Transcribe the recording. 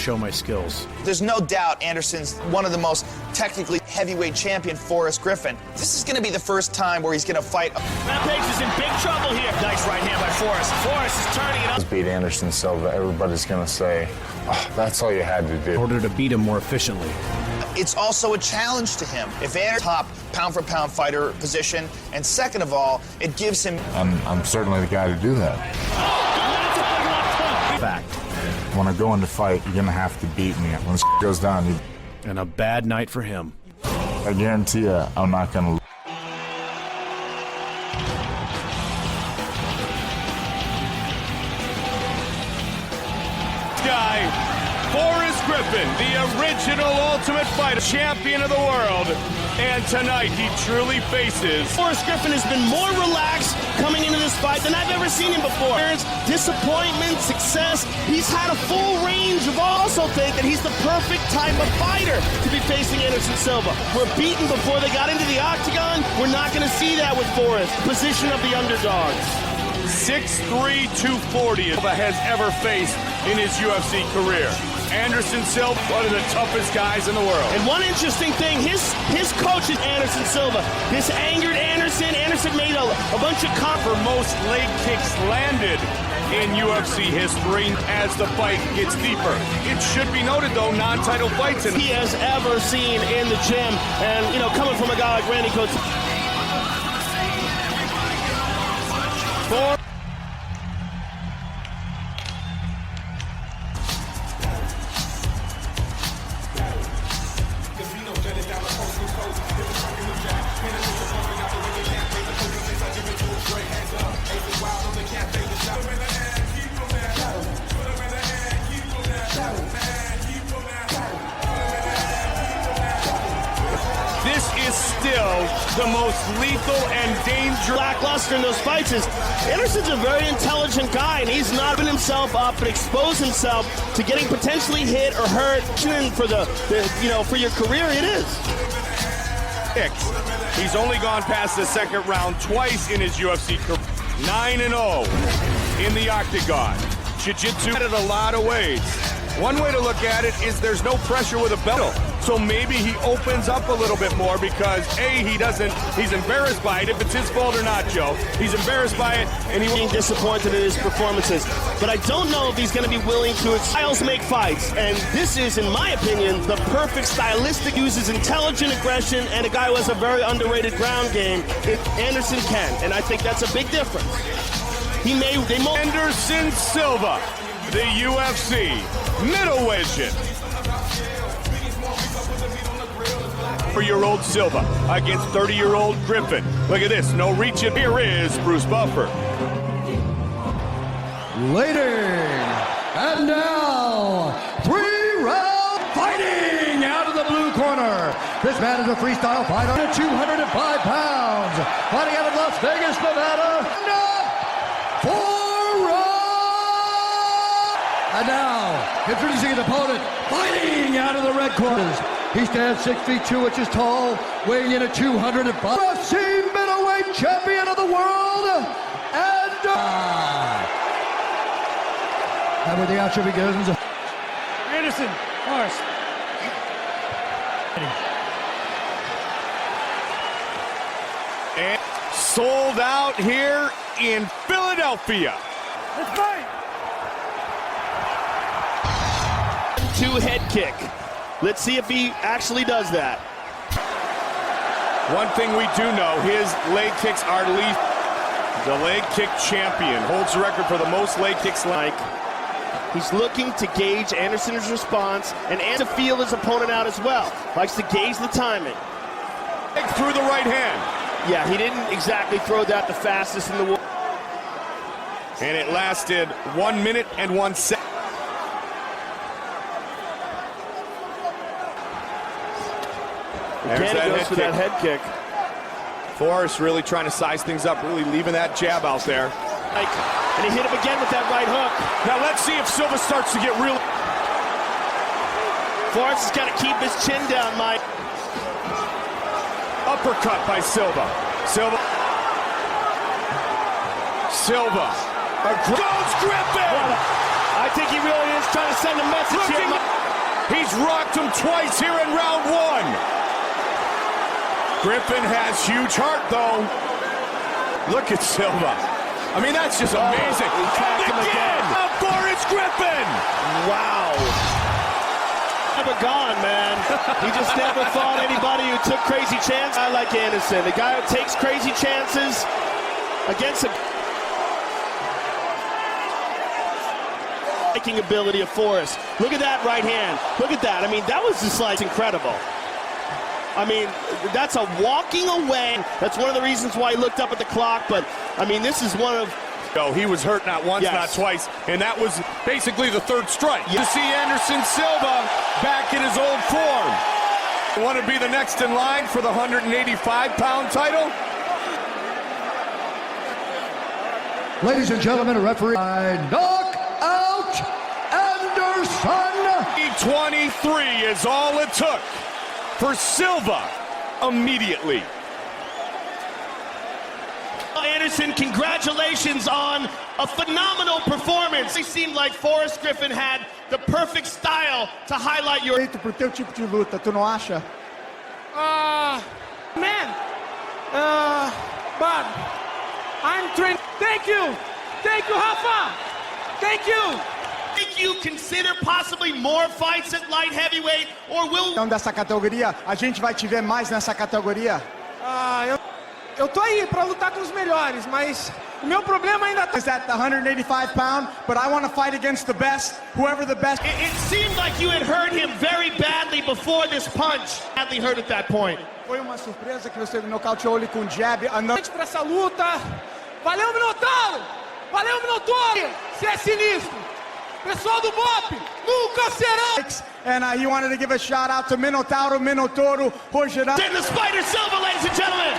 show my skills. There's no doubt Anderson's one of the most technically heavyweight champion, Forrest Griffin. This is going to be the first time where he's going to fight. Rampage is in big trouble here. Nice right hand by Forrest. Forrest is turning it up. Beat Anderson Silva, everybody's going to say, oh, that's all you had to do. In order to beat him more efficiently. It's also a challenge to him. If Anderson's top pound-for-pound fighter position, and second of all, it gives him... I'm certainly the guy to do that. Fact. When I go into fight, you're going to have to beat me. When this goes down, And a bad night for him. I guarantee you, I'm not going to lose. Guy, Forrest Griffin, the original Ultimate Fighter, champion of the world. And tonight, he truly faces... Forrest Griffin has been more relaxed coming into this fight than I've ever seen him before. Disappointment, success, he's had a full range of... I also think that he's the perfect type of fighter to be facing Anderson Silva. We're beaten before they got into the octagon. We're not going to see that with Forrest. Position of the underdog. 6'3", 240 has ever faced in his UFC career. Anderson Silva, one of the toughest guys in the world. And one interesting thing, his coach is Anderson Silva. This angered Anderson. Anderson made a bunch of for most leg kicks landed in UFC history as the fight gets deeper. It should be noted, though, non-title fights he has ever seen in the gym. And, you know, coming from a guy like Randy Coates. This is still the most lethal and dangerous. Lackluster in those fights is Anderson's a very intelligent guy, and he's not been himself up and exposed himself to getting potentially hit or hurt. For for your career, it is. He's only gone past the second round twice in his UFC career. 9-0 in the octagon. Jiu-jitsu in a lot of ways. One way to look at it is there's no pressure with a belt. So maybe he opens up a little bit more because, he's embarrassed by it. If it's his fault or not, Joe, he's embarrassed by it, and Being disappointed in his performances. But I don't know if he's going to be willing to... Styles make fights, and this is, in my opinion, the perfect stylistic. Uses intelligent aggression, and a guy who has a very underrated ground game. Anderson can, and I think that's a big difference. Anderson Silva, the UFC middleweight. ...year-old Silva against 30-year-old Griffin. Look at this, no reaching. Here is Bruce Buffer. Ladies, and now, 3-round fighting out of the blue corner. This man is a freestyle fighter at 205 pounds. Fighting out of Las Vegas, Nevada. And now, introducing his opponent, fighting out of the red corners. He stands 6 feet 2 inches tall, weighing in at 205. UFC middleweight champion of the world, and where the action begins. Anderson, Forrest. And sold out here in Philadelphia. Let's fight. 2 head kick. Let's see if he actually does that. One thing we do know, his leg kicks are lethal. The leg kick champion holds the record for the most leg kicks. He's looking to gauge Anderson's response and to feel his opponent out as well. Likes to gauge the timing. Through the right hand. Yeah, he didn't exactly throw that the fastest in the world. And it lasted 1 minute and 1 second. Again, he goes for that head kick. Forrest really trying to size things up, really leaving that jab out there. And he hit him again with that right hook. Now let's see if Silva starts to get real. Forrest has got to keep his chin down, Mike. Uppercut by Silva. Silva. Goes Griffin! I think he really is trying to send a message here. He's rocked him twice here in round one. Griffin has huge heart, though. Look at Silva. I mean, that's just amazing. And again, Forrest Griffin. Wow. Never gone, man. He just never fought anybody who took crazy chances. I like Anderson, the guy who takes crazy chances against a striking ability of Forrest. Look at that right hand. Look at that. I mean, that was just like incredible. I mean, that's a walking away. That's one of the reasons why he looked up at the clock. But, I mean, this is one of... No, he was hurt not once, not twice. And that was basically the third strike. To see Anderson Silva back in his old form. Want to be the next in line for the 185-pound title? Ladies and gentlemen, a referee knock out Anderson. 23 is all it took for Silva immediately. Anderson, congratulations on a phenomenal performance. It seemed like Forrest Griffin had the perfect style to highlight your... Pro teu tipo de luta, tu não acha? Man, but I'm trained. Thank you, Rafa. Thank you. Think you consider possibly more fights at light heavyweight, or will... Então dessa categoria, a gente vai te ver mais nessa categoria? Eu tô aí pra lutar com os melhores, mas o meu problema ainda tá... Is that the 185 pound? But I want to fight against the best, whoever the best. It seemed like you had hurt him very badly before this punch. Badly hurt at that point. Foi uma surpresa que você nocauteou ele com jab. Pra essa luta. Valeu, Minotauro! Valeu, Minotauro! Você é sinistro! Pessoal do BOP, nunca será! And he wanted to give a shout out to Minotauro, Rogério. And the Spider Silva, ladies and gentlemen!